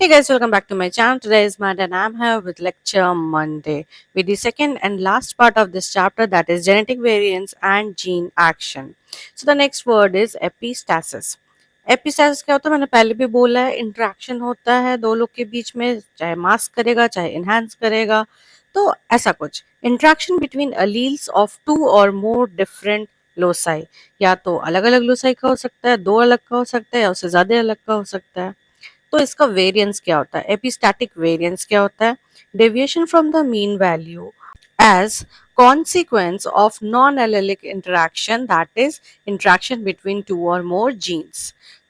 Hey guys, welcome back to my channel. Today is Monday and I'm here with lecture Monday with the second and last part of this chapter, that is genetic variants and gene action. So the next word is epistasis. Epistasis क्या होता है, मैंने पहले भी बोला है, interaction होता है दो लोग के बीच में, चाहे मास्क करेगा चाहे इनहेंस करेगा, तो ऐसा कुछ interaction between alleles of two और मोर डिफरेंट लोसाई, या तो अलग अलग लोसाई का हो सकता है, दो अलग का हो सकता है, या उससे ज्यादा अलग का हो सकता है। तो इसका वेरिएंस क्या होता है, एपिस्टैटिक वेरिएंस क्या होता है, deviation from the mean value as consequence of non-allelic interaction, that is interaction between two or more genes।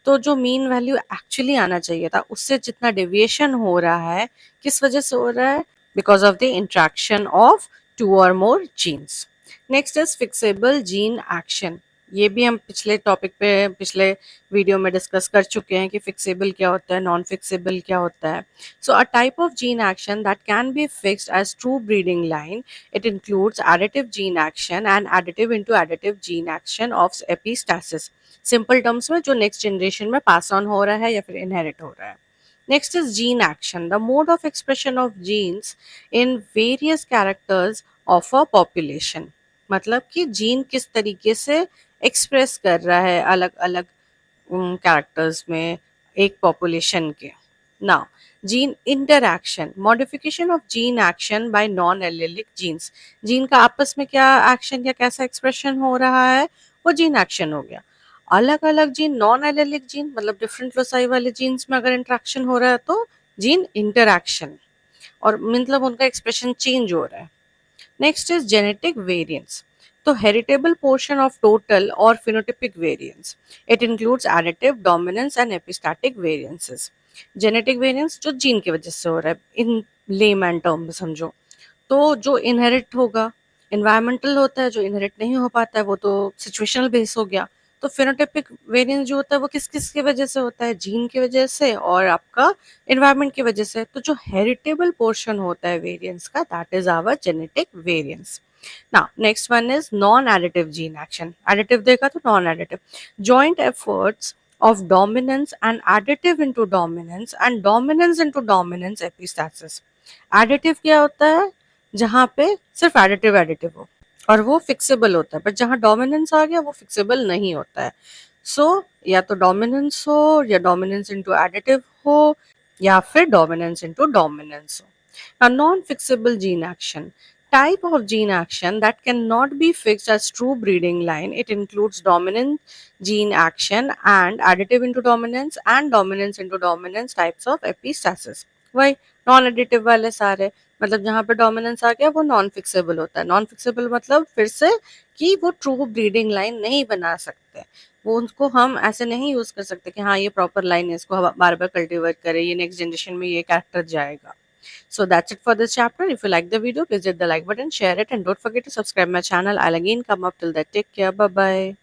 तो जो मीन वैल्यू एक्चुअली आना चाहिए था उससे जितना डेविएशन हो रहा है, किस वजह से हो रहा है, because of the interaction of two और more genes. Next is fixable gene action. ये भी हम पिछले टॉपिक पे पिछले वीडियो में डिस्कस कर चुके हैं कि फिक्सेबल क्या होता है, नॉन फिक्सेबल क्या होता है। So a type of gene action that can be fixed as true breeding line, it includes additive gene action and additive into additive gene action of epistasis। Simple terms में जो next generation में pass on हो रहा है या फिर inherit हो रहा है। Next is gene action, the mode of expression of genes in various characters of a population। मतलब कि जीन किस तरीके से एक्सप्रेस कर रहा है अलग अलग कैरेक्टर्स में एक पॉपुलेशन के। Now gene interaction, modification of gene action by non allelic genes. Gene का आपस में क्या एक्शन या कैसा एक्सप्रेशन हो रहा है, वो जीन एक्शन हो गया। अलग अलग जीन, नॉन एलिलिक जीन मतलब डिफरेंट लोसाई वाले जीन्स में अगर इंटरेक्शन हो रहा है तो जीन इंटरैक्शन, और मतलब उनका एक्सप्रेशन चेंज हो रहा है। Next is genetic variants. तो heritable portion of total or phenotypic variance. It includes additive, dominance and epistatic variances. Genetic variance जो जीन की वजह से हो रहा है, in layman term में समझो, तो जो इनहेरिट होगा, एनवायरमेंटल होता है, जो इनहेरिट नहीं हो पाता है वो तो सिचुएशनल बेस हो गया। तो फिनोटाइपिक वेरिएंस जो होता है वो किस किस की वजह से होता है, जीन की वजह से और आपका एनवायरमेंट की वजह से। तो जो हेरिटेबल पोर्शन होता है वेरिएंस का, that is our genetic variance. Now next one is non additive gene action. Additive देखा तो non additive, joint efforts of dominance and additive into dominance and dominance into dominance epistasis। Additive क्या होता है, जहाँ पे सिर्फ additive additive हो और वो फिक्सेबल होता है, बट जहाँ डोमिनेंस आ गया वो फिक्सेबल नहीं होता है। सो या तो डोमिनेंस हो या डोमिनेंस इनटू एडिटिव हो या फिर डोमिनेंस इनटू डोमिनेंस हो। A non-fixable gene action. Type of gene action that cannot be fixed as true breeding line. It includes dominant gene action and additive into dominance and dominance into dominance types of epistasis। वही non additive वाले सारे, मतलब जहाँ पे dominance आ गया वो non fixable होता है। नॉन फिक्सेबल मतलब फिर से कि वो ट्रू ब्रीडिंग लाइन नहीं बना सकते, वो उनको हम ऐसे नहीं यूज कर सकते कि हाँ ये प्रॉपर लाइन है, इसको बार बार कल्टीवेट करें, ये नेक्स्ट जनरेशन में ये कैरेक्टर जाएगा। So that's it for this chapter. If you like the video, please hit the like button, share it, and don't forget to subscribe my channel. I'll again come up till that. Take care. Bye bye.